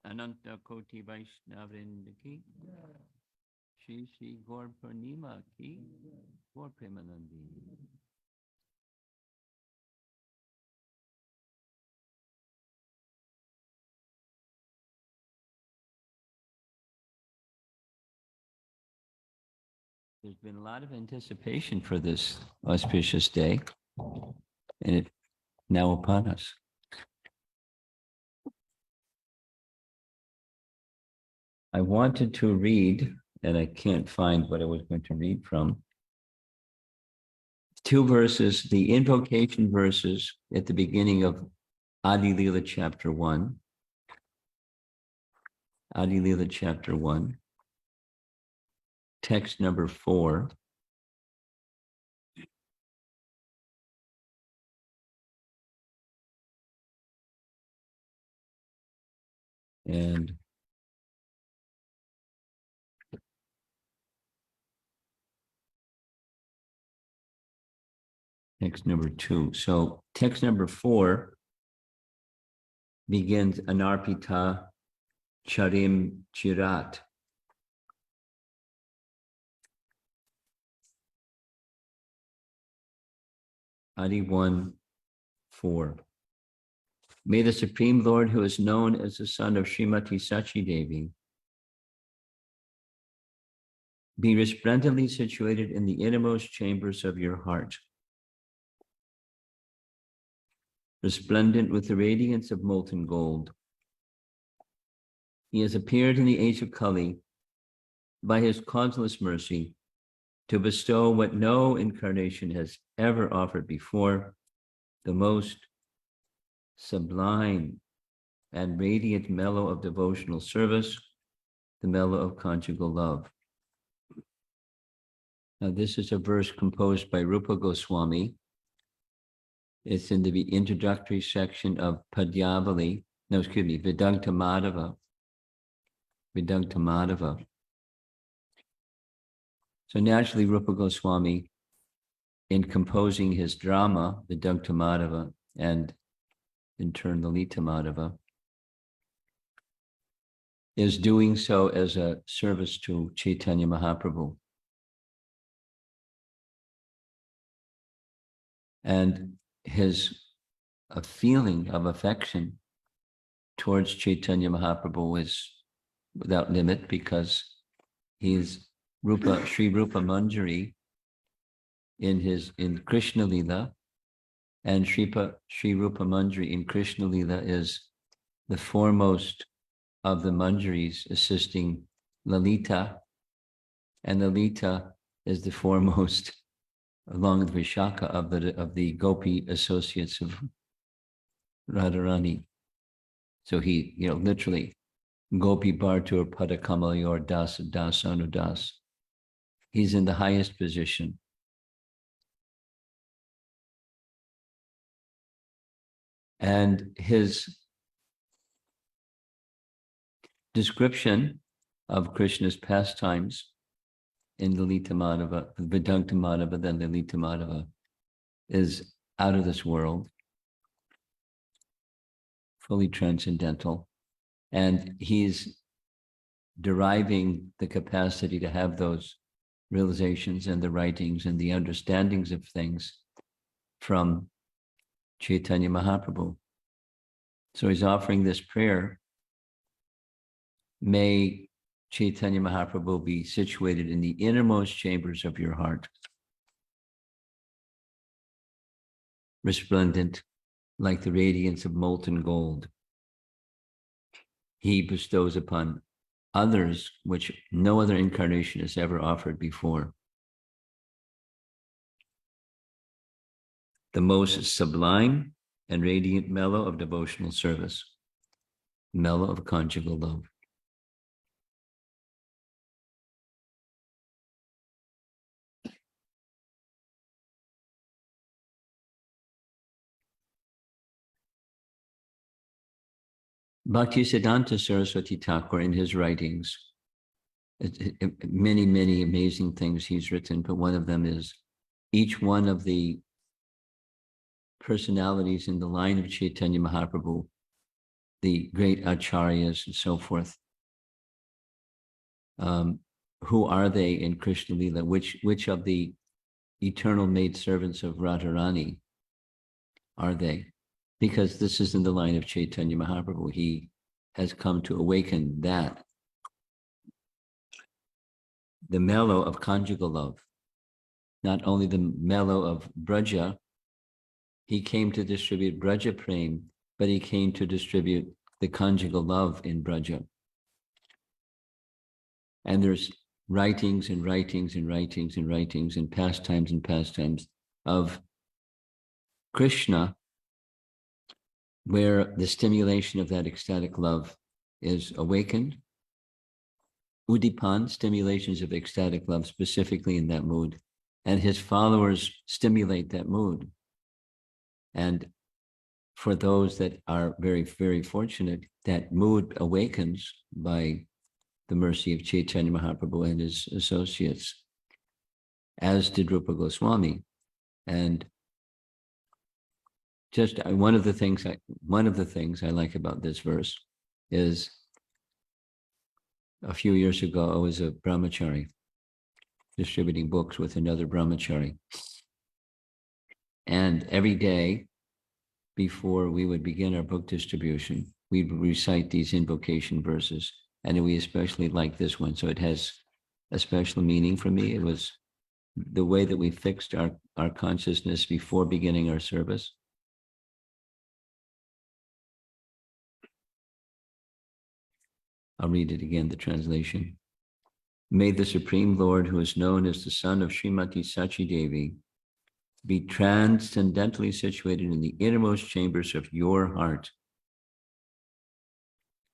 Ananta Koti Vaishnavrind ki, Shri Shri Gaur Purnima ki, Gaur Premanandi. There's been a lot of anticipation for this auspicious day, and it's now upon us. I wanted to read, and I can't find what I was going to read from. Two verses, the invocation verses at the beginning of Adi Lila chapter 1. Adi Lila chapter 1. Text number 4. And text number 2. So text number 4 begins Anarpita Charim Chirat. Adi 1.4. May the Supreme Lord, who is known as the son of Srimati Sachi Devi, be resplendently situated in the innermost chambers of your heart, resplendent with the radiance of molten gold. He has appeared in the age of Kali by his causeless mercy to bestow what no incarnation has ever offered before, the most sublime and radiant mellow of devotional service, the mellow of conjugal love. Now, this is a verse composed by Rupa Goswami. It's in the introductory section of Vedanta Madhava. Vedanta Madhava. So naturally, Rupa Goswami, in composing his drama, Vedanta Madhava, and in turn Lalita Madhava, is doing so as a service to Chaitanya Mahaprabhu. And his feeling of affection towards Chaitanya Mahaprabhu is without limit, because he's Sri Rupa Manjari in Krishna Lila, and Sri Rupa Manjari in Krishna Lila is the foremost of the Manjaris assisting Lalita, and Lalita is the foremost along with Vishaka of the Gopi associates of Radharani. So he, literally, Gopi Bhartur Padakamayor Das Das Anudas. He's in the highest position. And his description of Krishna's pastimes in Lalita Madhava, Vedanta Madhava, then Lalita Madhava, is out of this world, fully transcendental. And he's deriving the capacity to have those realizations and the writings and the understandings of things from Chaitanya Mahaprabhu. So he's offering this prayer. May Chaitanya Mahaprabhu be situated in the innermost chambers of your heart, resplendent like the radiance of molten gold. He bestows upon others which no other incarnation has ever offered before. The most sublime and radiant mellow of devotional service, mellow of conjugal love. Bhaktisiddhanta Saraswati Thakur, in his writings, many, many amazing things he's written, but one of them is each one of the personalities in the line of Chaitanya Mahaprabhu, the great acharyas and so forth. Who are they in Krishna Lila? Which of the eternal maidservants of Radharani are they? Because this is in the line of Chaitanya Mahaprabhu. He has come to awaken that, the mellow of conjugal love, not only the mellow of Braja. He came to distribute Braja Prem, but he came to distribute the conjugal love in Braja. And there's writings and writings and writings and writings and pastimes of Krishna, where the stimulation of that ecstatic love is awakened. Udipan, stimulations of ecstatic love, specifically in that mood. And his followers stimulate that mood. And for those that are very, very fortunate, that mood awakens by the mercy of Chaitanya Mahaprabhu and his associates, as did Rupa Goswami. And just one of the things I like about this verse is, a few years ago, I was a brahmachari distributing books with another brahmachari. And every day before we would begin our book distribution, we'd recite these invocation verses. And we especially like this one. So it has a special meaning for me. It was the way that we fixed our consciousness before beginning our service. I'll read it again, the translation. May the Supreme Lord, who is known as the son of Srimati Sachi Devi, be transcendently situated in the innermost chambers of your heart.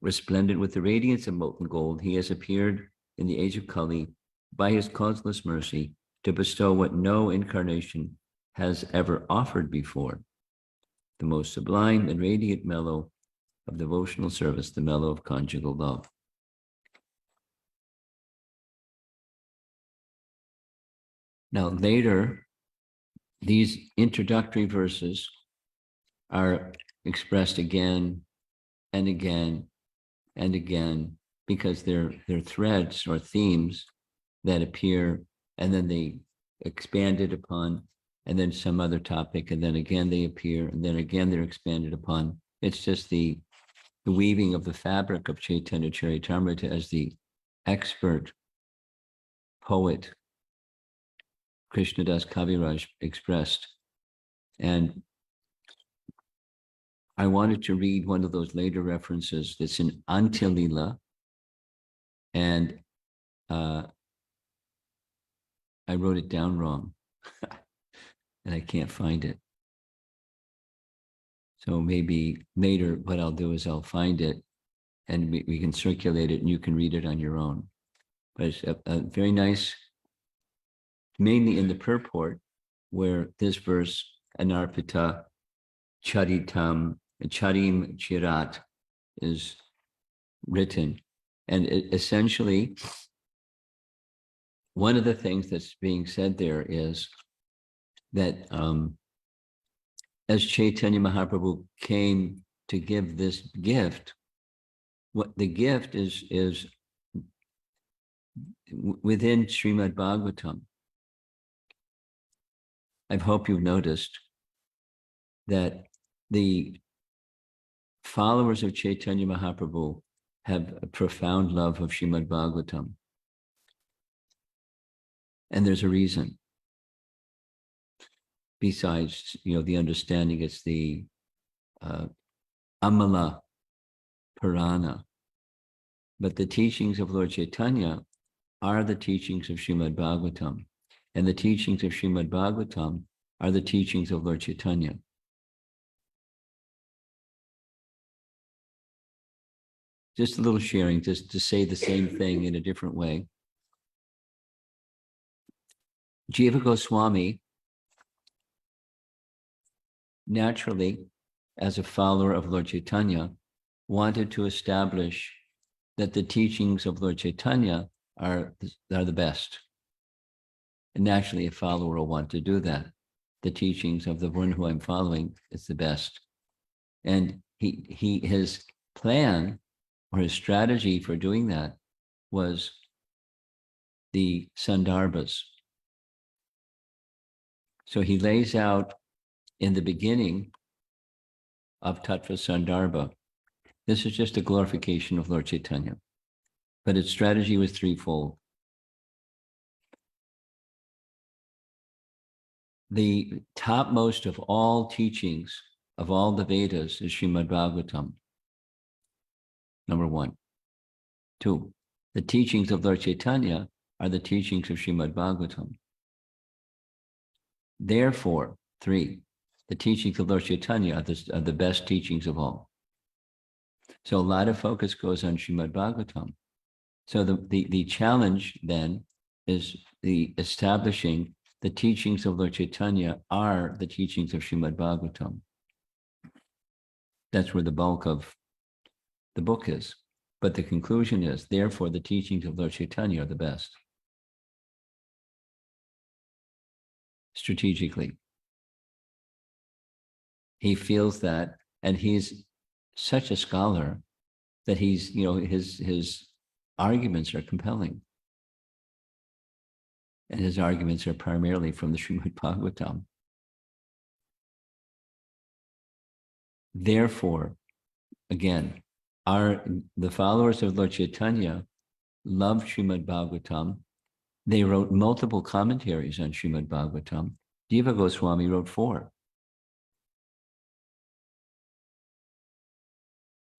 Resplendent with the radiance of molten gold, he has appeared in the age of Kali by his causeless mercy to bestow what no incarnation has ever offered before, the most sublime and radiant mellow of devotional service, the mellow of conjugal love. Now, later, these introductory verses are expressed again and again and again, because they're threads or themes that appear, and then they expanded upon, and then some other topic, and then again they appear, and then again they're expanded upon. It's just the weaving of the fabric of Chaitanya Charitamrita, as the expert poet Krishnadas Kaviraj expressed. And I wanted to read one of those later references that's in Antya Lila, and I wrote it down wrong, and I can't find it. So maybe later what I'll do is I'll find it, and we can circulate it, and you can read it on your own. But it's a very nice, mainly in the purport, where this verse, Anarpita Charitam, Charim Chirat, is written. And essentially, one of the things that's being said there is that as Chaitanya Mahaprabhu came to give this gift, what the gift is within Srimad Bhagavatam. I hope you've noticed that the followers of Chaitanya Mahaprabhu have a profound love of Srimad Bhagavatam. And there's a reason. Besides, the understanding, it's the Amala Purana. But the teachings of Lord Chaitanya are the teachings of Srimad Bhagavatam. And the teachings of Srimad Bhagavatam are the teachings of Lord Chaitanya. Just a little sharing, just to say the same thing in a different way. Jiva Goswami, naturally, as a follower of Lord Chaitanya, wanted to establish that the teachings of Lord Chaitanya are the best. And naturally, a follower will want to do that. The teachings of the one who I'm following is the best. And he has plan or his strategy for doing that was the Sandarbhas. So he lays out in the beginning of Tattva Sandarbha, this is just a glorification of Lord Chaitanya, but its strategy was threefold. The topmost of all teachings of all the Vedas is Srimad Bhagavatam, number one. Two, the teachings of Lord Chaitanya are the teachings of Srimad Bhagavatam. Therefore, three, the teachings of Lord Chaitanya are the best teachings of all. So a lot of focus goes on Srimad Bhagavatam. So the challenge then is the establishing the teachings of Lord Chaitanya are the teachings of Srimad Bhagavatam. That's where the bulk of the book is. But the conclusion is, therefore, the teachings of Lord Chaitanya are the best. Strategically. He feels that, and he's such a scholar that he's, his arguments are compelling. And his arguments are primarily from the Srimad Bhagavatam. Therefore, again, the followers of Lord Chaitanya loved Srimad Bhagavatam. They wrote multiple commentaries on Srimad Bhagavatam. Diva Goswami wrote 4.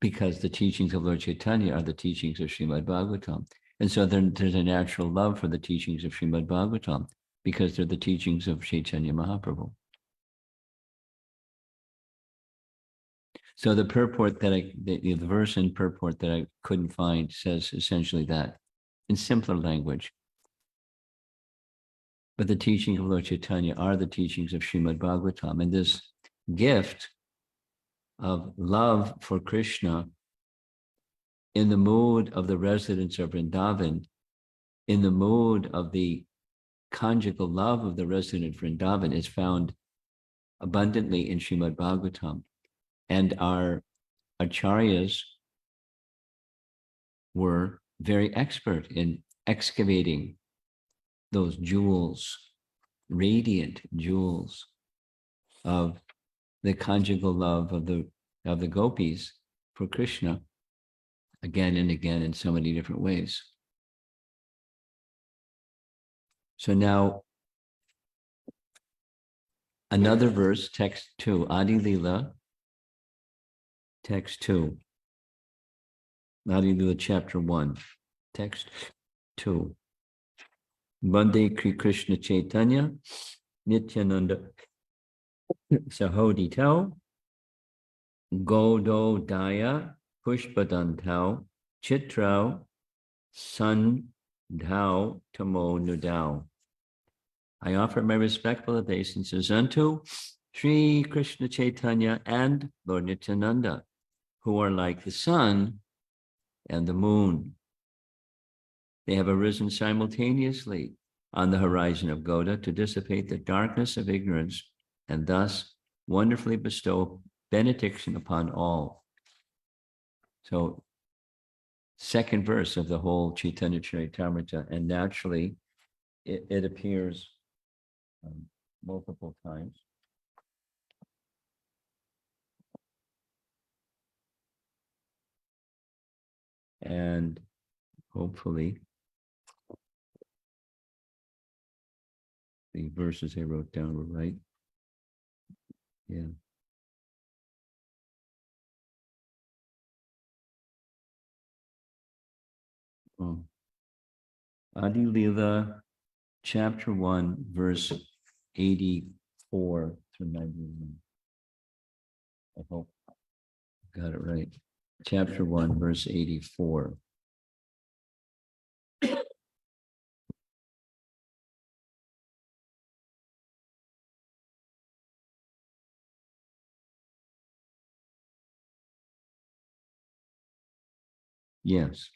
Because the teachings of Lord Chaitanya are the teachings of Srimad Bhagavatam. And so there's a natural love for the teachings of Srimad Bhagavatam because they're the teachings of Chaitanya Mahaprabhu. So the purport that the verse and purport that I couldn't find says essentially that in simpler language. But the teachings of Lord Chaitanya are the teachings of Srimad Bhagavatam. And this gift of love for Krishna in the mood of the residents of Vrindavan, in the mood of the conjugal love of the resident Vrindavan is found abundantly in Srimad Bhagavatam. And our acharyas were very expert in excavating those jewels, radiant jewels of the conjugal love of the gopis for Krishna again and again in so many different ways. So now another verse, text 2, Adi Lila, text 2. Adi Lila chapter 1, text 2. Bande Krishna Chaitanya, Nityananda Sahodito, Godo Daya, Pushpadantau, Chitrao, Sun Dao, Tamo Nudao. I offer my respectful obeisances unto Sri Krishna Chaitanya and Lord Nityananda, who are like the sun and the moon. They have arisen simultaneously on the horizon of Goda to dissipate the darkness of ignorance and thus wonderfully bestow benediction upon all. So, second verse of the whole Chaitanya Charitamrita, and naturally it appears multiple times. And hopefully the verses I wrote down were right. Yeah. Oh. Adi Lila, chapter 1, verse 84 through 91. I hope I got it right. Chapter 1, verse 84. Yes.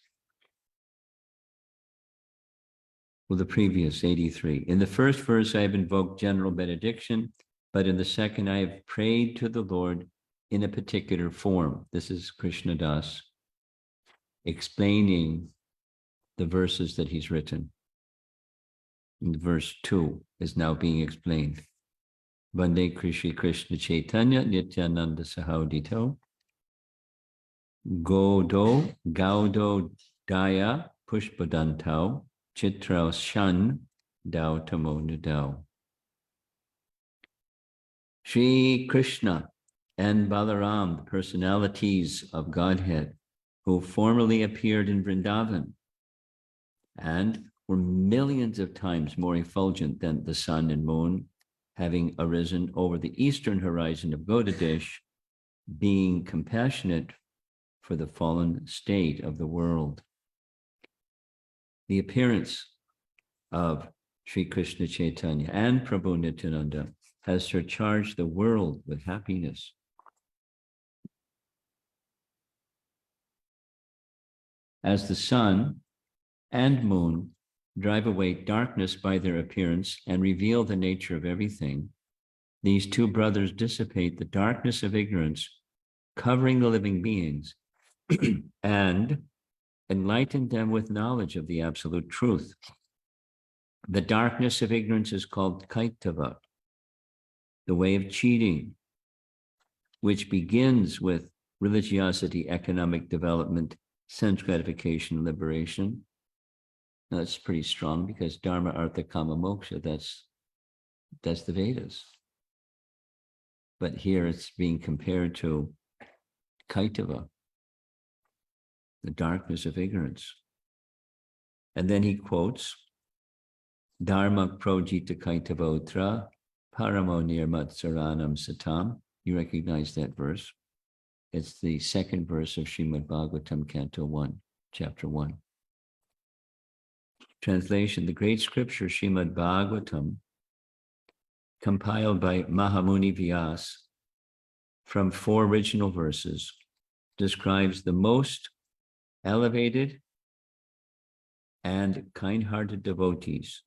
Well, the previous 83. In the first verse, I have invoked general benediction, but in the second, I have prayed to the Lord in a particular form. This is Krishna Das explaining the verses that he's written. And verse 2 is now being explained. Vande Krishi Krishna Chaitanya Nityananda Sahaudito Gaudo Daya Pushpadantau Chitrao Shan Dao Tamo Nudao. Shri Krishna and Balaram, the personalities of Godhead, who formerly appeared in Vrindavan and were millions of times more effulgent than the sun and moon, having arisen over the eastern horizon of Gaudadesh, being compassionate for the fallen state of the world. The appearance of Sri Krishna Chaitanya and Prabhu Nityananda has surcharged the world with happiness. As the sun and moon drive away darkness by their appearance and reveal the nature of everything, these two brothers dissipate the darkness of ignorance covering the living beings and enlighten them with knowledge of the absolute truth. The darkness of ignorance is called Kaitava, the way of cheating, which begins with religiosity, economic development, sense gratification, liberation. Now, that's pretty strong because Dharma, Artha, Kama, Moksha, that's the Vedas. But here it's being compared to Kaitava, the darkness of ignorance. And then he quotes, Dharma projita Kaitavotra paramo nirmat saranam satam. You recognize that verse. It's the second verse of Srimad Bhagavatam, Canto 1, Chapter 1. Translation, the great scripture Srimad Bhagavatam, compiled by Mahamuni Vyas from 4 original verses, describes the most elevated and kind-hearted devotees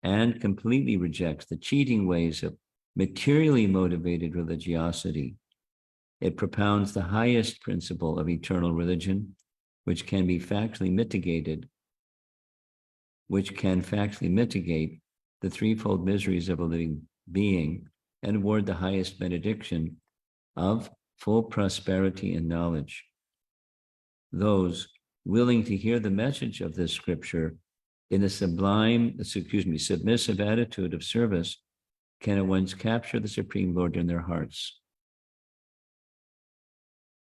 and completely rejects the cheating ways of materially motivated religiosity. It propounds the highest principle of eternal religion, which can factually mitigate the threefold miseries of a living being and award the highest benediction of full prosperity and knowledge. Those willing to hear the message of this scripture in a submissive attitude of service can at once capture the Supreme Lord in their hearts,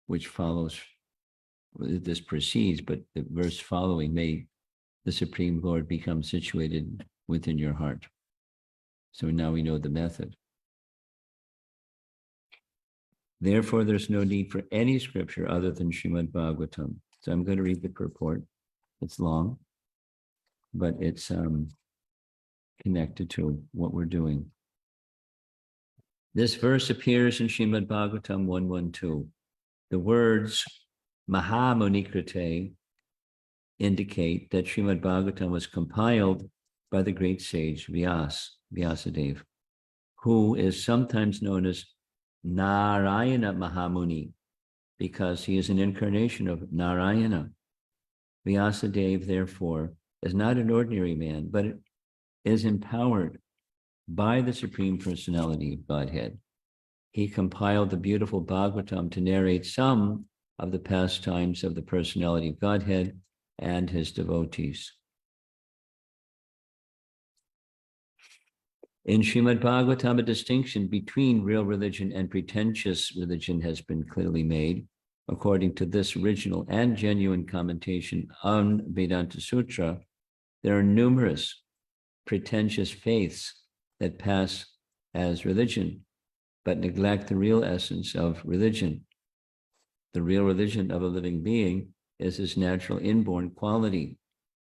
which follows, this proceeds, but the verse following, may the Supreme Lord become situated within your heart. So now we know the method. Therefore, there's no need for any scripture other than Srimad Bhagavatam. So I'm going to read the purport. It's long, but it's connected to what we're doing. This verse appears in Srimad Bhagavatam 1.1.2. The words Mahamunikrite indicate that Srimad Bhagavatam was compiled by the great sage Vyasadeva, who is sometimes known as Narayana Mahamuni, because he is an incarnation of Narayana. Vyasadeva, therefore, is not an ordinary man, but is empowered by the Supreme Personality of Godhead. He compiled the beautiful Bhagavatam to narrate some of the pastimes of the Personality of Godhead and his devotees. In Srimad Bhagavatam, a distinction between real religion and pretentious religion has been clearly made. According to this original and genuine commentation on Vedanta Sutra, there are numerous pretentious faiths that pass as religion, but neglect the real essence of religion. The real religion of a living being is his natural inborn quality,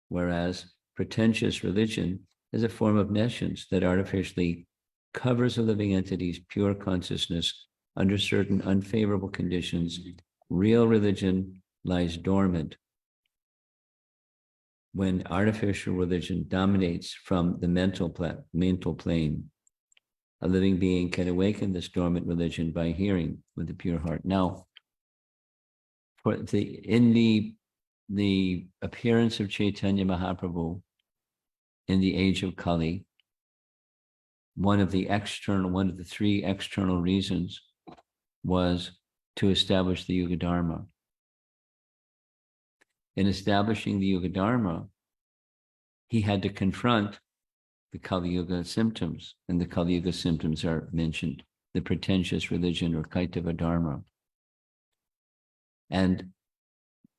whereas pretentious religion is a form of nescience that artificially covers a living entity's pure consciousness under certain unfavorable conditions. Real religion lies dormant when artificial religion dominates from the mental plane. A living being can awaken this dormant religion by hearing with the pure heart. Now, in the appearance of Chaitanya Mahaprabhu in the age of Kali, one of the three external reasons was to establish the Yuga Dharma. In establishing the Yuga Dharma, he had to confront the Kali Yuga symptoms, and the Kali Yuga symptoms are mentioned, the pretentious religion or Kaitava Dharma. And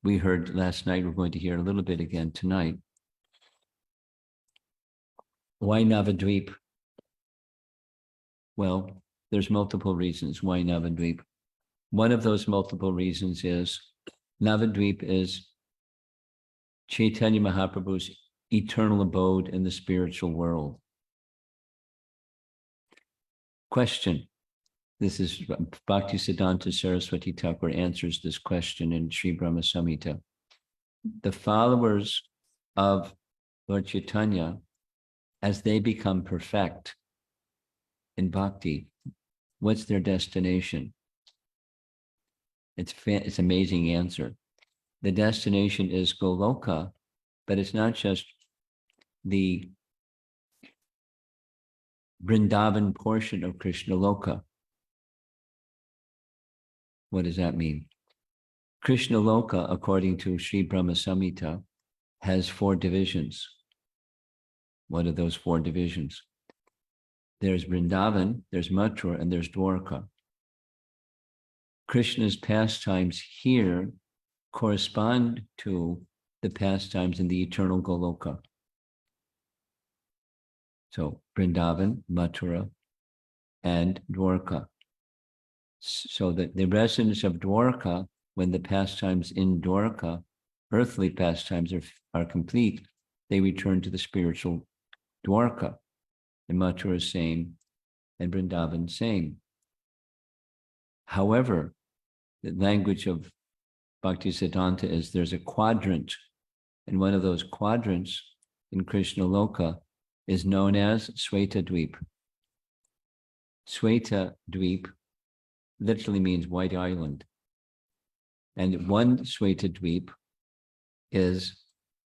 we heard last night, we're going to hear a little bit again tonight. Why Navadvip? Well, there's multiple reasons why Navadvip. One of those multiple reasons is Navadvip is Chaitanya Mahaprabhu's eternal abode in the spiritual world. Question. This is Bhaktisiddhanta Saraswati Thakur answers this question in Sri Brahma Samhita. The followers of Lord Chaitanya, as they become perfect in bhakti, what's their destination? It's amazing answer. The destination is Goloka, but it's not just the Vrindavan portion of Krishna Loka. What does that mean? Krishna Loka, according to Sri Brahma Samhita, has 4 divisions. What are those 4 divisions? There's Vrindavan, there's Mathura, and there's Dwarka. Krishna's pastimes here correspond to the pastimes in the eternal Goloka. So Vrindavan, Mathura, and Dwarka. So that the residents of Dwarka, when the pastimes in Dwarka, earthly pastimes are complete, they return to the spiritual Dwarka. And Mathura is same, and Vrindavan same. However, the language of Bhaktisiddhanta is there's a quadrant, and one of those quadrants in Krishna Loka is known as Sweta Dweep. Sweta Dweep literally means white island. And one Sweta Dweep is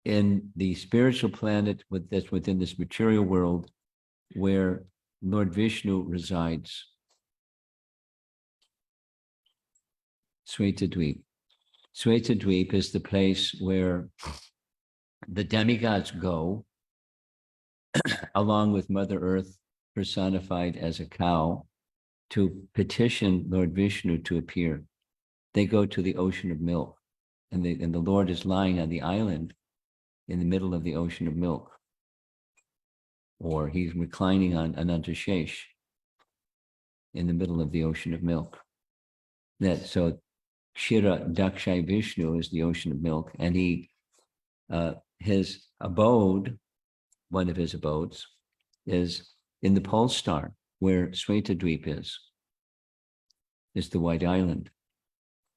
in the spiritual planet that's within this material world where Lord Vishnu resides. Sweta Dweep. Sweta Dweep is the place where the demigods go, along with Mother Earth personified as a cow, to petition Lord Vishnu to appear. They go to the ocean of milk, and the Lord is lying on the island in the middle of the ocean of milk, or he's reclining on Anantashesh in the middle of the ocean of milk. So Kshira Dakshai Vishnu is the ocean of milk, and his abode, one of his abodes, is in the pole star where Sweta Dweep is the white island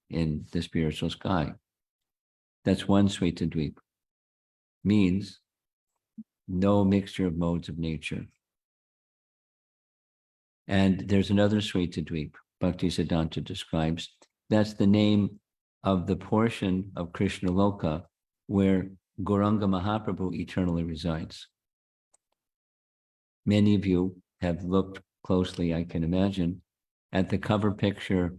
in the spiritual sky. That's one Sweta Dweep. Means no mixture of modes of nature. And there's another Sweta Dweep, Bhaktisiddhanta describes. That's the name of the portion of Krishna Loka where Gauranga Mahaprabhu eternally resides. Many of you have looked closely, I can imagine, at the cover picture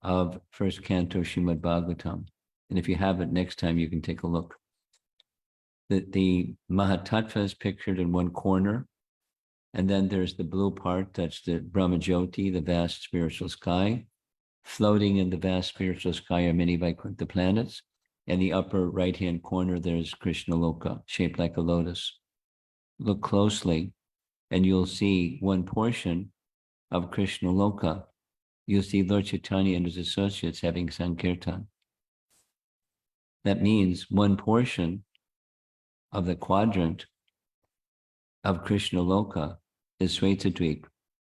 of first canto Srimad Bhagavatam. And if you haven't, next time you can take a look. The Mahatattva is pictured in one corner, and then there's the blue part, that's the Brahmajyoti, the vast spiritual sky. Floating in the vast spiritual sky are many Vaikuntha planets. In the upper right-hand corner, there's Krishna Loka, shaped like a lotus. Look closely, and you'll see one portion of Krishna Loka. You'll see Lord Chaitanya and his associates having Sankirtan. That means one portion of the quadrant of Krishna Loka is Sweta Dweep,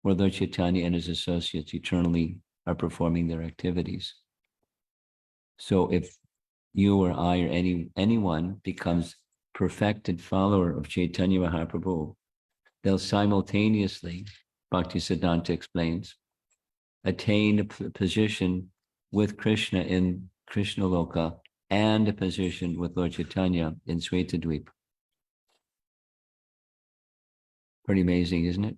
where Lord Chaitanya and his associates eternally are performing their activities. So if you or I or anyone becomes perfected follower of Chaitanya Mahaprabhu, they'll simultaneously Bhaktisiddhanta explains, attain a position with Krishna in Krishna Loka and a position with Lord Chaitanya in Svetadweep. Pretty amazing, isn't it?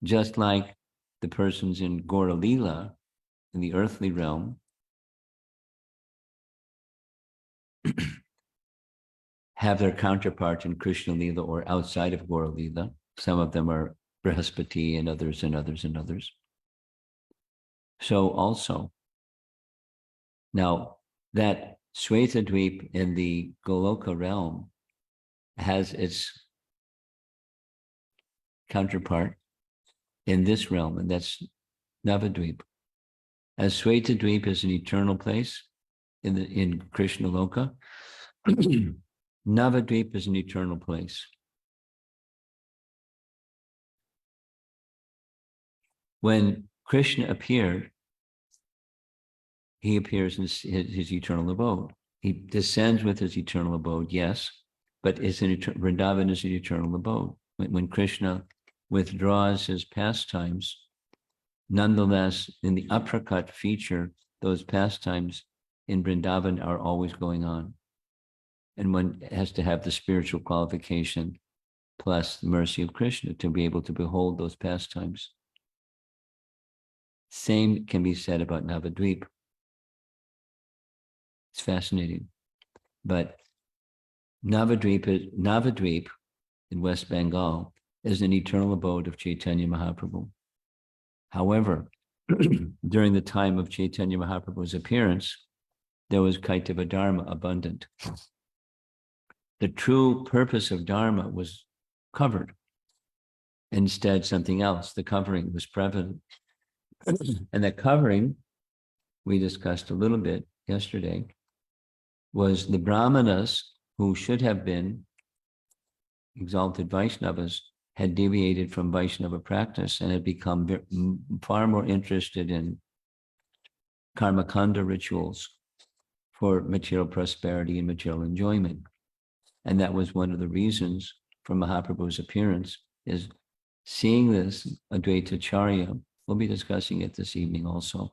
Just like the persons in Gaura Lila, in the earthly realm, have their counterpart in Krishna Lila or outside of Gaura Lila. Some of them are Brihaspati and others and others and others. So also, now that Svetadweep in the Goloka realm has its counterpart in this realm, and that's Navadweep. As Svetadweep is an eternal place in Krishna Loka, Navadweep is an eternal place. When Krishna appeared, he appears in his eternal abode. He descends with his eternal abode, yes, but Vrindavan is an eternal abode. When Krishna withdraws his pastimes, nonetheless, in the uppercut feature, those pastimes in Vrindavan are always going on. And one has to have the spiritual qualification plus the mercy of Krishna to be able to behold those pastimes. Same can be said about Navadweep. It's fascinating. But Navadweep in West Bengal is an eternal abode of Chaitanya Mahaprabhu. However, during the time of Chaitanya Mahaprabhu's appearance, there was Kaitava Dharma abundant. The true purpose of Dharma was covered. Instead, something else, the covering was prevalent. And that covering, we discussed a little bit yesterday, was the Brahmanas who should have been exalted Vaishnavas had deviated from Vaishnava practice and had become far more interested in karmakanda rituals for material prosperity and material enjoyment. And that was one of the reasons for Mahaprabhu's appearance, is seeing this Advaita Charya. We'll be discussing it this evening also.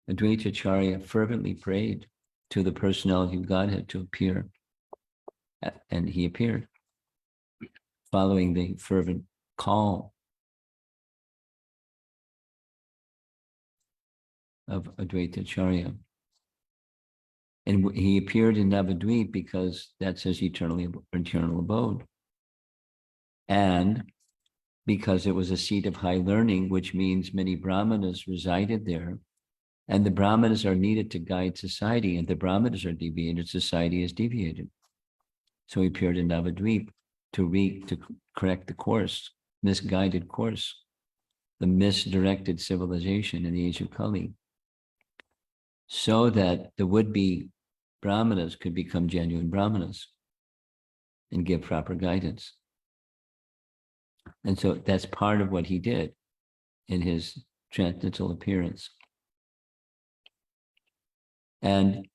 Advaita Charya fervently prayed to the personality of Godhead to appear, and he appeared, following the fervent call of Advaita Charya. And he appeared in Navadweep because that's his eternal abode. And because it was a seat of high learning, which means many Brahmanas resided there. And the Brahmanas are needed to guide society, and the Brahmanas are deviated, society is deviated. So he appeared in Navadweep to correct the course, misguided course, the misdirected civilization in the age of Kali, so that the would-be Brahmanas could become genuine Brahmanas and give proper guidance. And so that's part of what he did in his transcendental appearance. And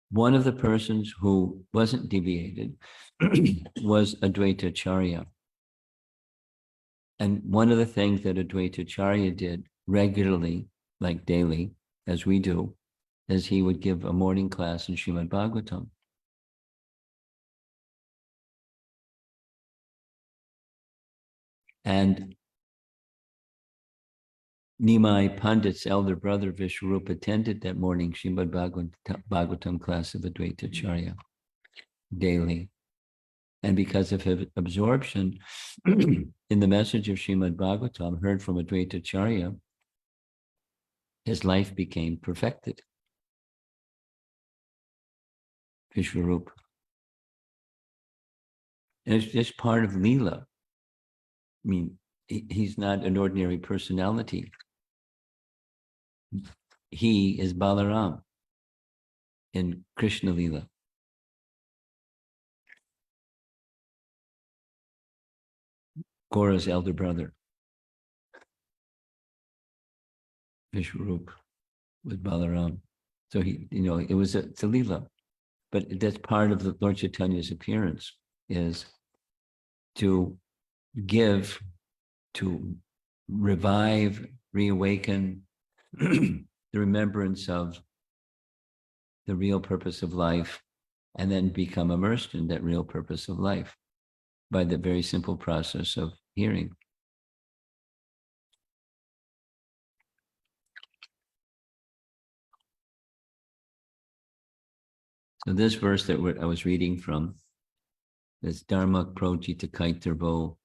one of the persons who wasn't deviated was Advaita Charya. And one of the things that Advaita Charya did regularly, like daily, as we do, is he would give a morning class in Srimad Bhagavatam. And Nimai Pandit's elder brother Vishwarup attended that morning Srimad Bhagavatam class of Advaita Charya daily. And because of his absorption in the message of Srimad Bhagavatam heard from Advaita Charya, his life became perfected. Vishwarup. And it's just part of Lila. I mean, he's not an ordinary personality. He is Balaram in Krishna Lila. Gaura's elder brother, Vishwarup, with Balaram. So it's a Lila. But that's part of the Lord Chaitanya's appearance, is to give, to revive, reawaken the remembrance of the real purpose of life, and then become immersed in that real purpose of life by the very simple process of hearing. So this verse that I was reading from is Dharma projita kaitarvo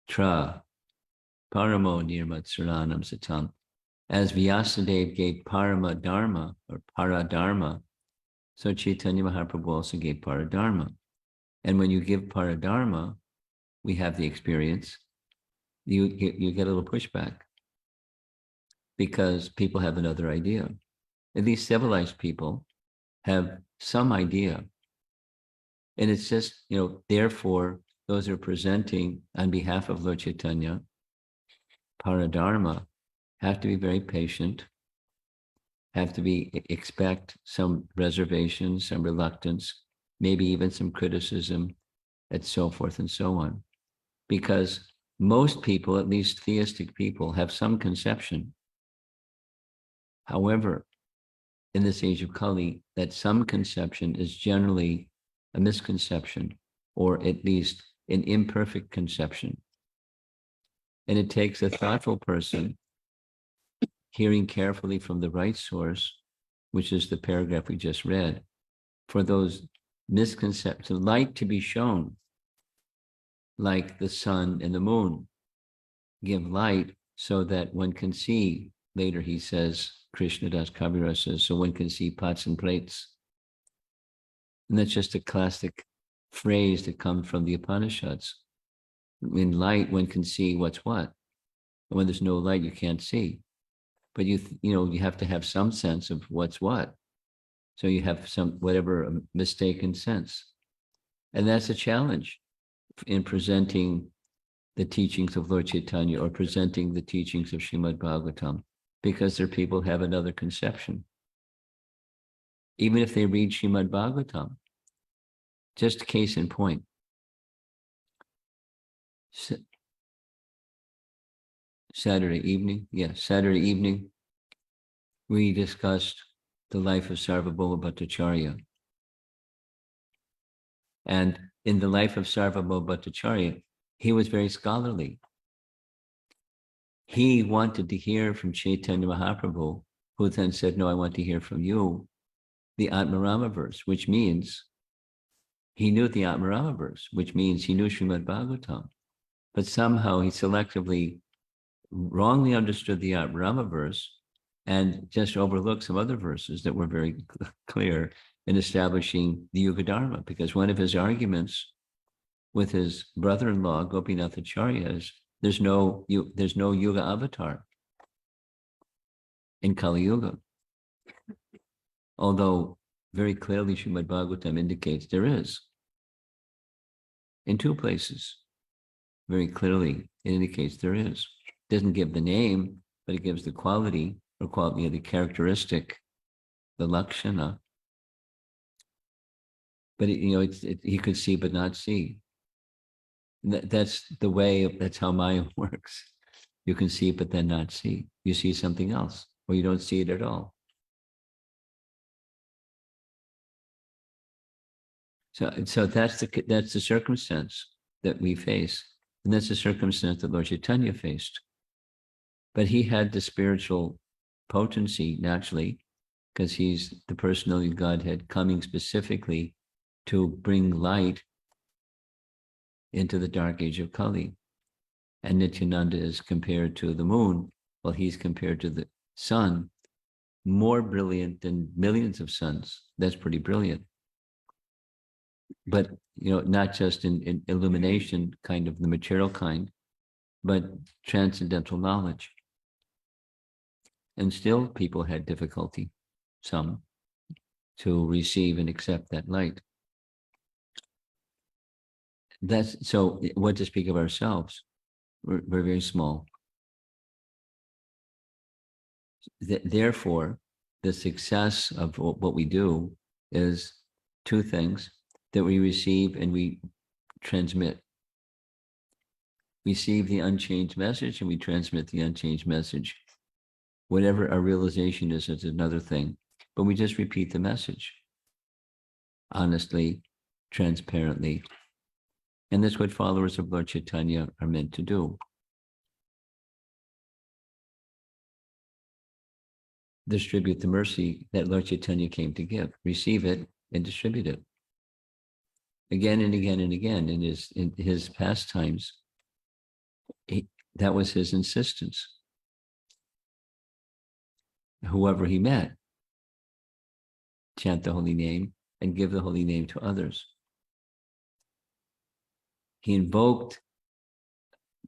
tra paramo nirmat saranam satam. As Vyasadeva gave parama dharma or paradharma, so Chaitanya Mahaprabhu also gave paradharma. And when you give paradharma, we have the experience, you get a little pushback because people have another idea. At least civilized people have some idea. And it's just, therefore, those who are presenting on behalf of Lord Chaitanya, paradharma, have to be very patient, have to expect some reservation, some reluctance, maybe even some criticism, and so forth and so on. Because most people, at least theistic people, have some conception. However, in this age of Kali, that some conception is generally a misconception, or at least an imperfect conception. And it takes a thoughtful person hearing carefully from the right source, which is the paragraph we just read, for those misconceptions, light to be shown, like the sun and the moon give light so that one can see. Later he says, Krishna Das Kaviraj says, so one can see pots and plates. And that's just a classic phrase that comes from the Upanishads. In light, one can see what's what. And when there's no light, you can't see. But you have to have some sense of what's what. So you have whatever mistaken sense. And that's a challenge in presenting the teachings of Lord Chaitanya or presenting the teachings of Srimad Bhagavatam, because there are people who have another conception. Even if they read Srimad Bhagavatam, just case in point. Saturday evening, we discussed the life of Sarvabhauma Bhattacharya. And in the life of Sarvabhauma Bhattacharya, he was very scholarly. He wanted to hear from Chaitanya Mahaprabhu, who then said, no, I want to hear from you, the Atmarama verse, which means he knew the Atmarama verse, which means he knew Srimad Bhagavatam. But somehow he selectively wrongly understood the Atmarama verse and just overlooked some other verses that were very clear in establishing the Yuga Dharma, because one of his arguments with his brother-in-law, Gopinath Acharya, is there's no Yuga avatar in Kali Yuga. Although very clearly Srimad Bhagavatam indicates there is. In two places, very clearly it indicates there is. It doesn't give the name, but it gives the quality or quality of the characteristic, the lakshana. But he could see but not see. That's the way, that's how Maya works. You can see but then not see. You see something else, or you don't see it at all. So that's the circumstance that we face. And that's the circumstance that Lord Chaitanya faced. But he had the spiritual potency naturally, because he's the personality of Godhead coming specifically to bring light into the dark age of Kali. And Nityananda is compared to the moon, while he's compared to the sun, more brilliant than millions of suns. That's pretty brilliant. But, not just in illumination, kind of the material kind, but transcendental knowledge. And still people had difficulty, some, to receive and accept that light. So what to speak of ourselves? We're very small. Therefore, the success of what we do is two things that we receive and we transmit. Receive the unchanged message and we transmit the unchanged message. Whatever our realization is another thing, but we just repeat the message honestly, transparently. And that's what followers of Lord Chaitanya are meant to do. Distribute the mercy that Lord Chaitanya came to give. Receive it and distribute it. Again and again and again in his pastimes, that was his insistence. Whoever he met, chant the holy name and give the holy name to others. He invoked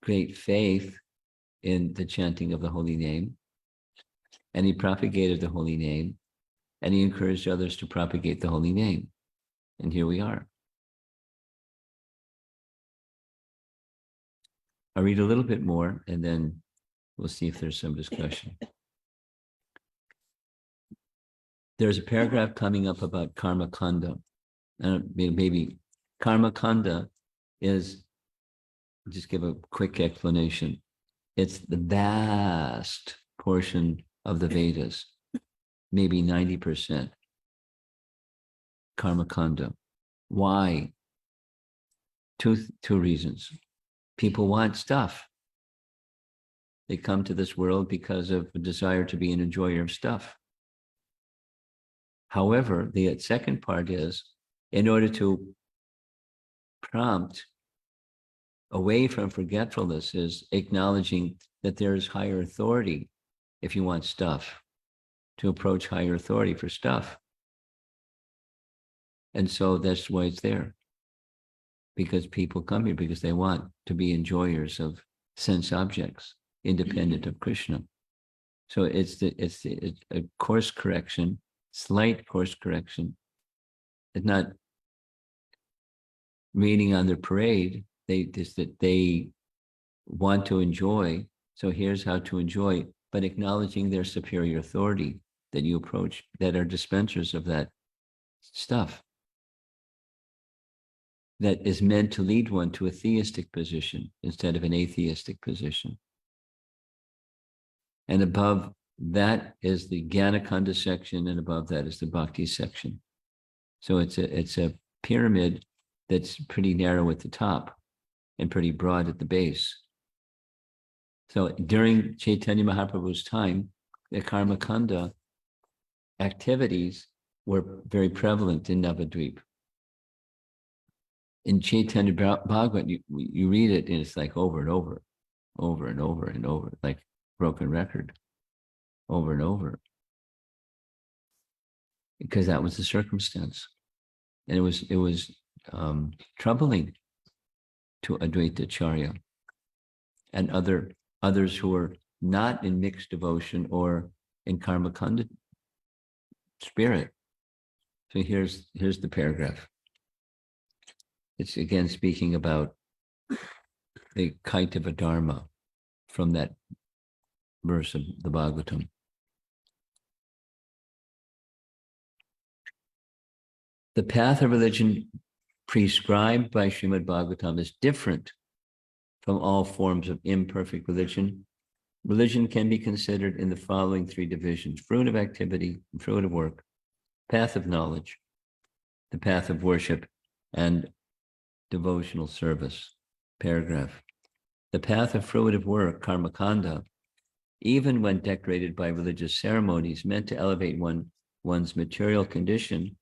great faith in the chanting of the holy name, and he propagated the holy name, and he encouraged others to propagate the holy name. And here we are. I'll read a little bit more, and then we'll see if there's some discussion. There's a paragraph coming up about karma kanda. Maybe karma kanda is, just give a quick explanation. It's the vast portion of the Vedas, maybe 90%. Karma kanda. Why? Two reasons. People want stuff. They come to this world because of a desire to be an enjoyer of stuff. However, the second part is, in order to prompt away from forgetfulness, is acknowledging that there is higher authority if you want stuff, to approach higher authority for stuff. And so that's why it's there. Because people come here because they want to be enjoyers of sense objects, independent of Krishna. So it's a course correction, slight course correction. It's not raining on their parade. They want to enjoy. So here's how to enjoy, but acknowledging their superior authority that you approach, that are dispensers of that stuff, that is meant to lead one to a theistic position instead of an atheistic position. And above that is the Gyanakanda section, and above that is the Bhakti section. So it's a pyramid that's pretty narrow at the top and pretty broad at the base. So during Chaitanya Mahaprabhu's time, the Karmakanda activities were very prevalent in Navadvip. In Chaitanya Bhagavat, you read it and it's like over and over, over and over and over, like broken record, over and over. Because that was the circumstance. And it was troubling to Advaita Acharya and others who were not in mixed devotion or in Karmakanda spirit. So here's the paragraph. It's again speaking about the Kaitava Dharma from that verse of the Bhagavatam. The path of religion prescribed by Srimad Bhagavatam is different from all forms of imperfect religion. Religion can be considered in the following three divisions: fruit of activity, fruit of work, path of knowledge, the path of worship, and devotional service. Paragraph. The path of fruitive work, karmakanda, even when decorated by religious ceremonies meant to elevate one's material condition,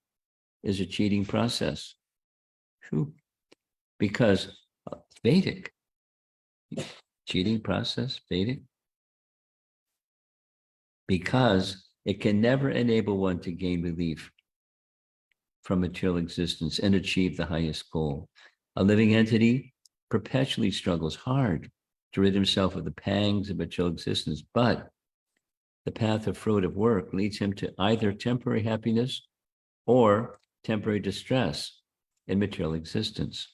is a cheating process. Because it's Vedic. Cheating process, Vedic. Because it can never enable one to gain relief from material existence and achieve the highest goal. A living entity perpetually struggles hard to rid himself of the pangs of material existence, but the path of fruitive work leads him to either temporary happiness or temporary distress in material existence.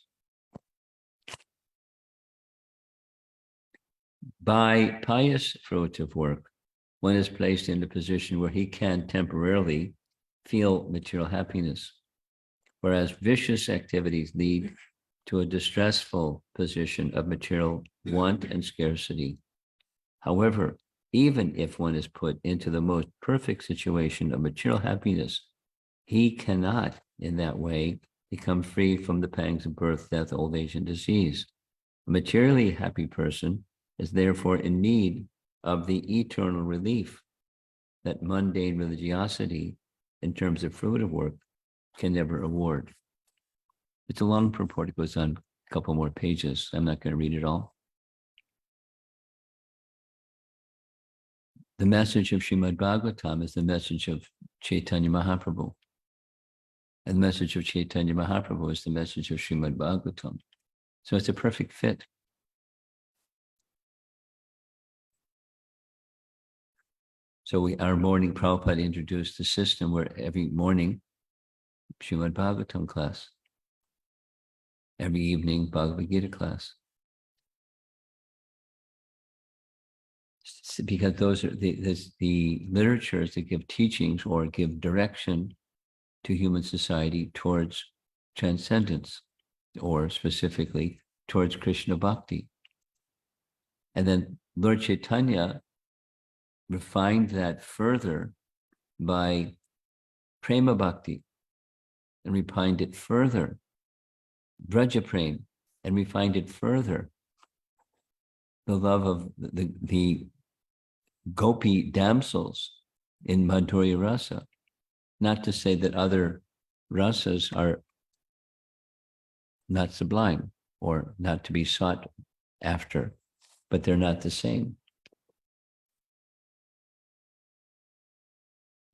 By pious fruitive work, one is placed in a position where he can temporarily feel material happiness. whereas vicious activities lead to a distressful position of material want and scarcity. However, even if one is put into the most perfect situation of material happiness, he cannot, in that way, become free from the pangs of birth, death, old age, and disease. A materially happy person is therefore in need of the eternal relief that mundane religiosity, in terms of fruitive work, can never award. It's a long purport. It goes on a couple more pages. I'm not going to read it all. The message of Srimad Bhagavatam is the message of Chaitanya Mahaprabhu. And the message of Chaitanya Mahaprabhu is the message of Srimad Bhagavatam. So it's a perfect fit. So our morning Prabhupada introduced the system where every morning, Srimad Bhagavatam class. Every evening, Bhagavad Gita class. Because those are the literatures that give teachings or give direction to human society towards transcendence, or specifically towards Krishna Bhakti. And then Lord Chaitanya refined that further by Prema Bhakti, and refined it further, Braja Prem, and refined it further, the love of the gopi damsels in Madhurya Rasa. Not to say that other rasas are not sublime or not to be sought after, but they're not the same.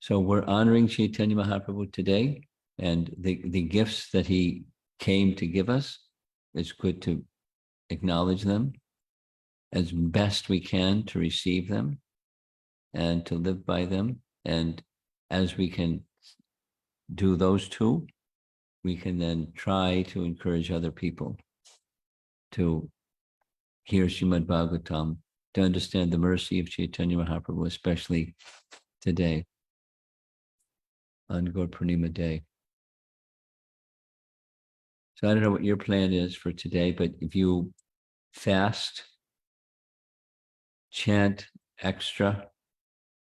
So we're honoring Chaitanya Mahaprabhu today, and the gifts that he came to give us, it's good to acknowledge them as best we can, to receive them and to live by them. And as we can do those two, we can then try to encourage other people to hear Srimad Bhagavatam, to understand the mercy of Chaitanya Mahaprabhu, especially today on Gaur Purnima Day. So I don't know what your plan is for today, but if you fast, chant extra,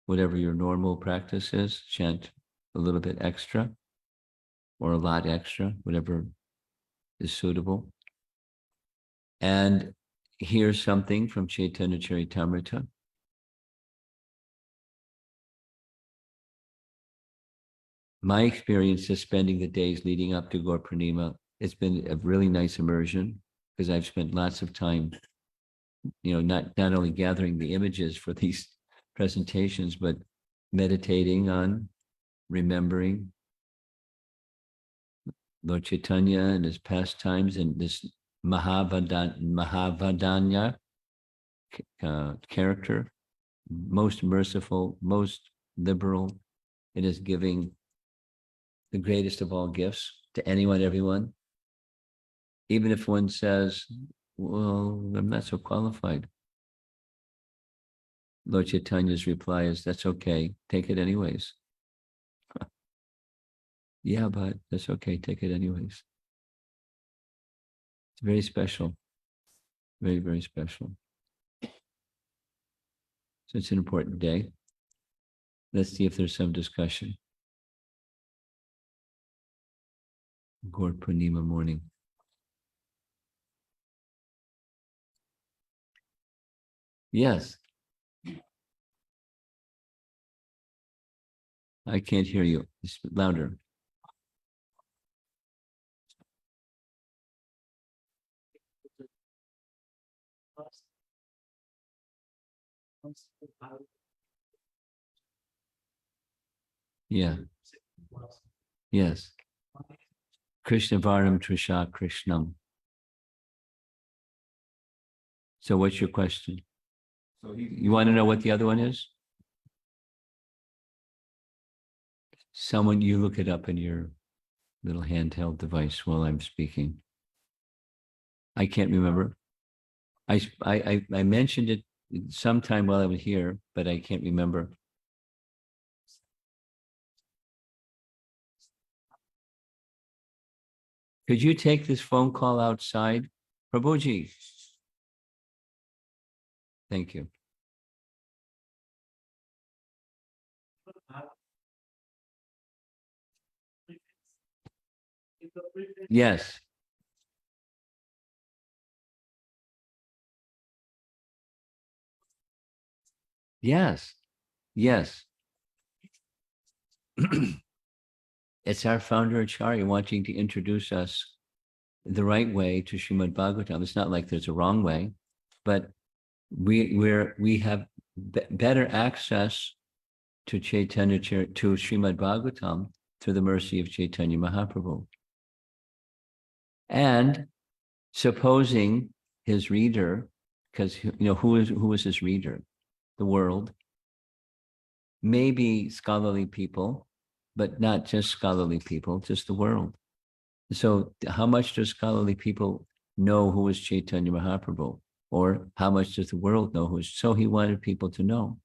whatever your normal practice is, chant a little bit extra or a lot extra, whatever is suitable. And hear something from Chaitanya Charitamrita. My experience is spending the days leading up to Gaur Purnima, it's been a really nice immersion, because I've spent lots of time, not only gathering the images for these presentations, but meditating on, remembering Lord Chaitanya and his pastimes, and this Mahavadanya character, most merciful, most liberal. It is giving the greatest of all gifts to anyone, everyone. Even if one says, well, I'm not so qualified. Lord Chaitanya's reply is, that's okay, take it anyways. Yeah, but that's okay, take it anyways. It's very special. Very, very special. So it's an important day. Let's see if there's some discussion. Gaur Purnima morning. Yes. I can't hear you. It's louder. Yeah. Yes. Krishna Varam Trisha Krishnam. So what's your question? You want to know what the other one is? Someone, you look it up in your little handheld device while I'm speaking. I can't remember. I mentioned it sometime while I was here, but I can't remember. Could you take this phone call outside? Prabhuji. Thank you. Yes. Yes. Yes. It's our founder Acharya wanting to introduce us the right way to Srimad Bhagavatam. It's not like there's a wrong way, but we have better access to Chaitanya to Srimad Bhagavatam through the mercy of Chaitanya Mahaprabhu. And supposing his reader, because who is his reader? The world. Maybe scholarly people, but not just scholarly people, just the world. So how much do scholarly people know who is Chaitanya Mahaprabhu? Or how much does the world know who is? So he wanted people to know.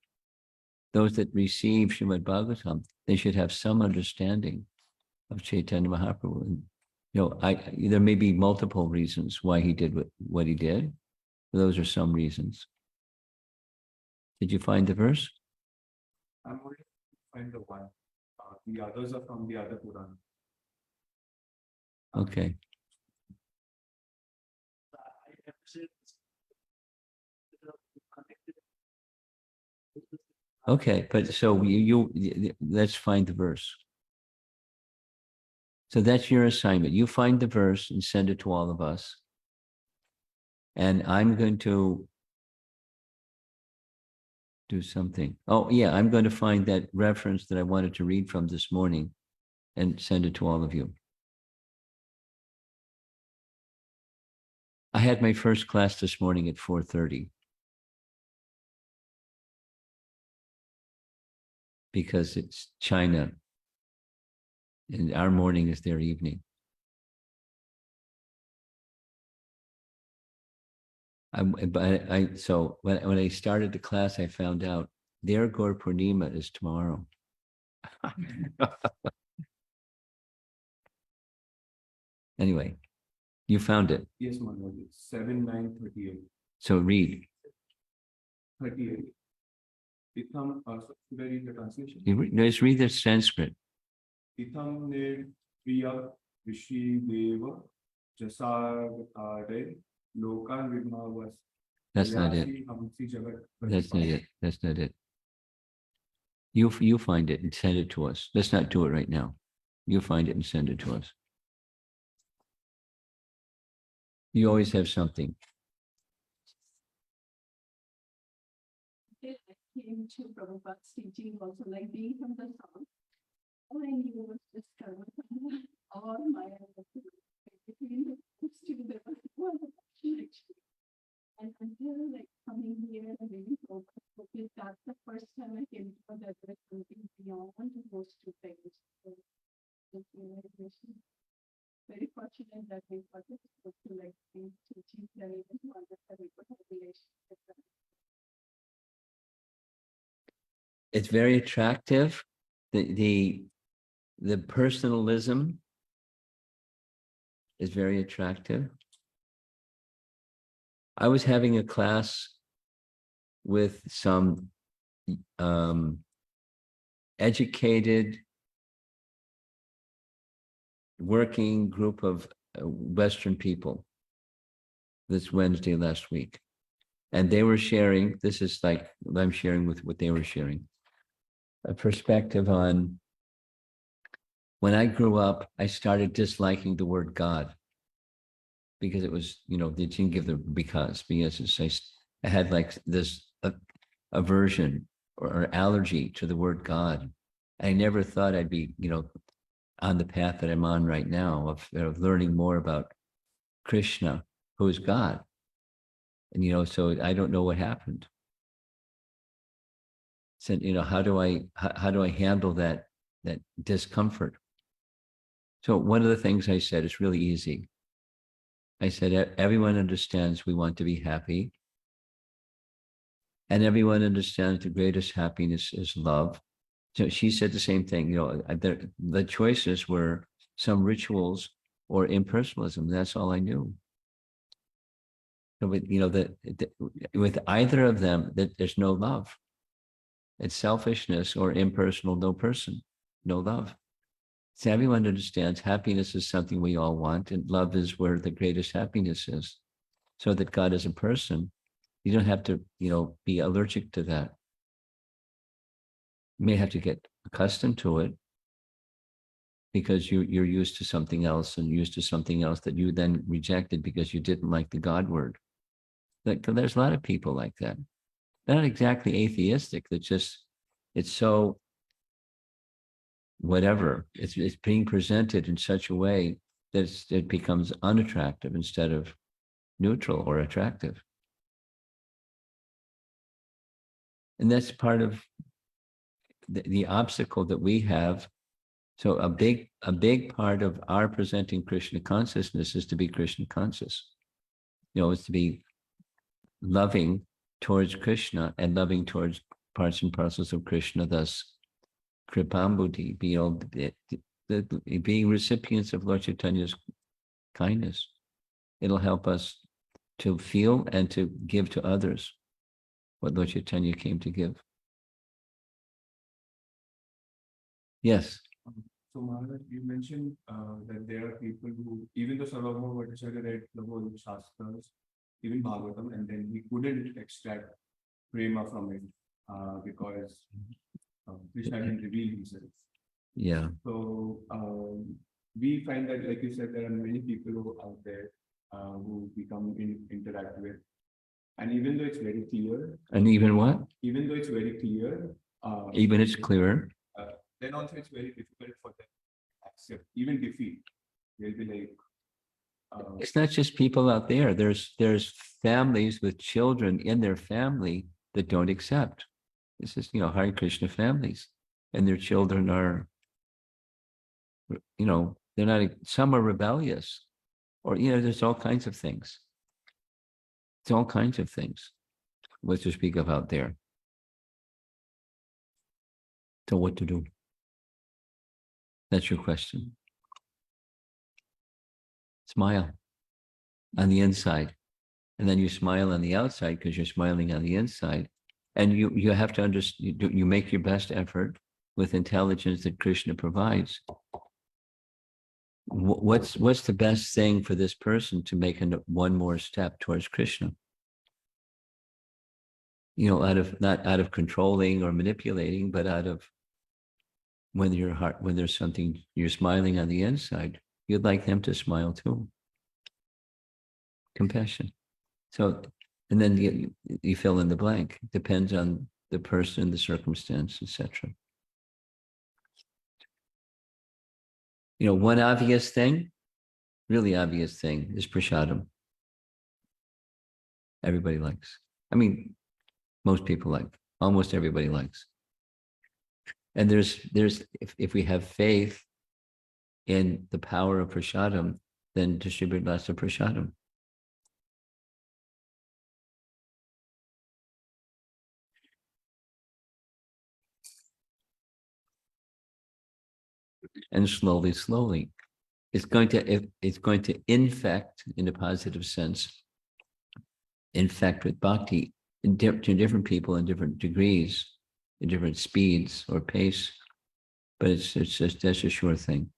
Those that receive Srimad Bhagavatam, they should have some understanding of Chaitanya Mahaprabhu. And, there may be multiple reasons why he did what he did. Those are some reasons. Did you find the verse? I'm only find the one. The others are from the other Puran. Okay. Okay, but so let's find the verse. So that's your assignment. You find the verse and send it to all of us. And I'm going to do something. Oh, yeah, I'm going to find that reference that I wanted to read from this morning and send it to all of you. I had my first class this morning at 4:30 because it's China and our morning is their evening. So when I started the class, I found out their Gaur Purnima is tomorrow. Anyway, you found it. Yes, Manoj. 7/9/38. So read. 38. Itham, should I read the translation? Just read the Sanskrit. Itham ne priya rishi deva jasagare lokan vidmavas. That's not it. That's not it. That's not it. You find it and send it to us. Let's not do it right now. You find it and send it to us. You always have something. I came to Prabhupada's teaching also, like being from the south. All I knew was just all my between the two, there was one actually. And until like coming here and reading Prabhupada, because that's the first time I came to know that there is something beyond those two things. So, very fortunate that we got to like these teachings and even to understand what the relationship. It's very attractive. The personalism is very attractive. I was having a class with some educated working group of Western people this Wednesday last week. And they were sharing, this is like I'm sharing with what they were sharing, a perspective on when I grew up, I started disliking the word God because it was, they didn't give the because I had like this aversion or allergy to the word God. I never thought I'd be, on the path that I'm on right now of learning more about Krishna, who is God. And, so I don't know what happened. So, how do I handle that discomfort? So one of the things I said is really easy. I said, everyone understands we want to be happy. And everyone understands the greatest happiness is love. So she said the same thing, the choices were some rituals or impersonalism. That's all I knew. So with, with either of them, that there's no love. It's selfishness or impersonal, no person, no love. So everyone understands happiness is something we all want, and love is where the greatest happiness is. So that God is a person, you don't have to, be allergic to that. You may have to get accustomed to it because you're used to something else and used to something else that you then rejected because you didn't like the God word. There's a lot of people like that. They're not exactly atheistic. It's so whatever. It's being presented in such a way that it becomes unattractive instead of neutral or attractive. And that's part of the obstacle that we have. So a big part of our presenting Krishna consciousness is to be Krishna conscious. It's to be loving towards Krishna and loving towards parts and parcels of Krishna, thus Kripambuddhi, being recipients of Lord Chaitanya's kindness. It'll help us to feel and to give to others what Lord Chaitanya came to give. Yes. So Maharaj, you mentioned that there are people who, even though Sarvabhauma Bhattacharya read the whole Shastras, even Bhagavatam, and then he couldn't extract prema from it because Krishna didn't reveal himself. Yeah. So we find that, like you said, there are many people who are out there who we come interact with. And even though it's very clear. And even what? Even though it's very clear. Even it's clearer. Then also it's very difficult for them to accept, even defeat. They'll be like. It's not just people out there. There's families with children in their family that don't accept. This is, Hare Krishna families. And their children are, they're not, some are rebellious. Or, there's all kinds of things. It's all kinds of things. What to speak of out there. So what to do? That's your question. Smile on the inside. And then you smile on the outside because you're smiling on the inside. And you have to understand, you make your best effort with intelligence that Krishna provides. What's the best thing for this person to make one more step towards Krishna? Not out of controlling or manipulating, but out of when there's something you're smiling on the inside, you'd like them to smile too. Compassion. So, and then you fill in the blank. Depends on the person, the circumstance, etc. One obvious thing, really obvious thing, is prasadam. Everybody likes. Most people like. Almost everybody likes. And there's if we have faith in the power of prasadam, then distribute lots of prasadam. And slowly, it's going to infect, in a positive sense, infect with bhakti to different people in different degrees, in different speeds or pace. But it's just, that's a sure thing.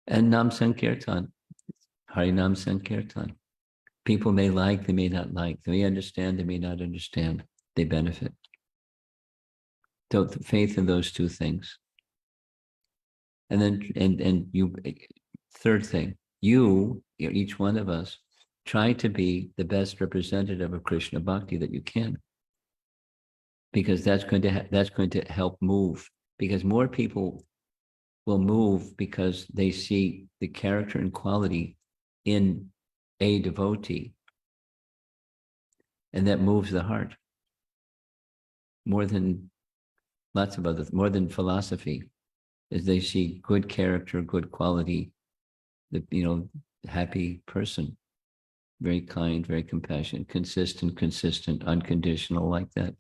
And Nam Sankirtan, Harinam Sankirtan. People may like, they may not like. They may understand, they may not understand. They benefit. So the faith in those two things. And then, and you, third thing, each one of us, try to be the best representative of Krishna Bhakti that you can. Because that's going to help move. Because more people will move because they see the character and quality in a devotee. And that moves the heart. More than more than philosophy, as they see good character, good quality, happy person, very kind, very compassionate, consistent, unconditional, like that.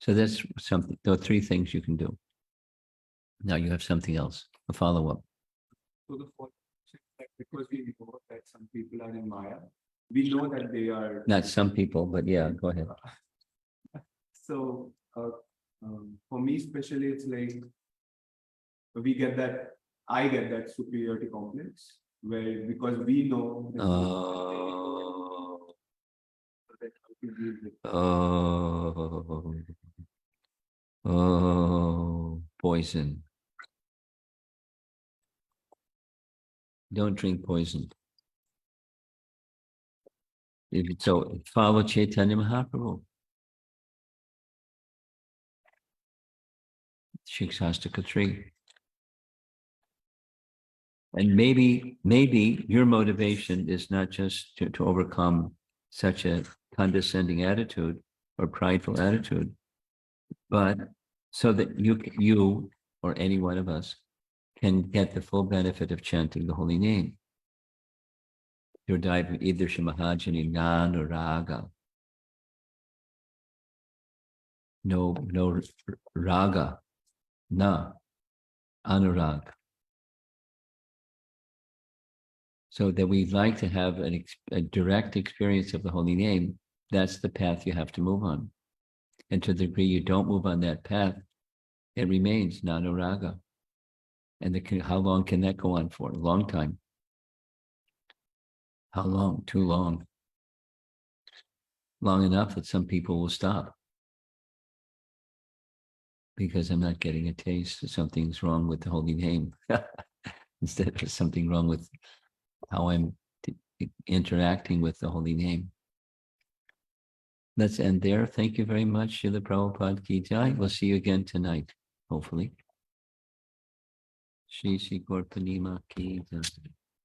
So that's something, there are three things you can do. Now you have something else, a follow-up. So the fourth thing that because we know that some people are in Maya, we know that they are. Not some people, but yeah, go ahead. So for me especially, it's like we get that, I get that superiority complex where because we know that Oh, that how to deal with poison. Don't drink poison. So follow Chaitanya Mahaprabhu. Shikshastaka tree. And maybe your motivation is not just to overcome such a condescending attitude or prideful attitude, but so that you or any one of us can get the full benefit of chanting the holy name. You're died with either Shimahajani, Nan or Raga. No Raga, Na, Anurag. So that we'd like to have a direct experience of the holy name, that's the path you have to move on. And to the degree you don't move on that path, it remains nanuraga. And how long can that go on for? A long time. How long? Too long. Long enough that some people will stop. Because I'm not getting a taste, something's wrong with the holy name. Instead of something wrong with how I'm interacting with the holy name. Let's end there. Thank you very much, Srila Prabhupada Ki Jai. We'll see you again tonight, hopefully. Shri Gaur Purnima Ki Jai.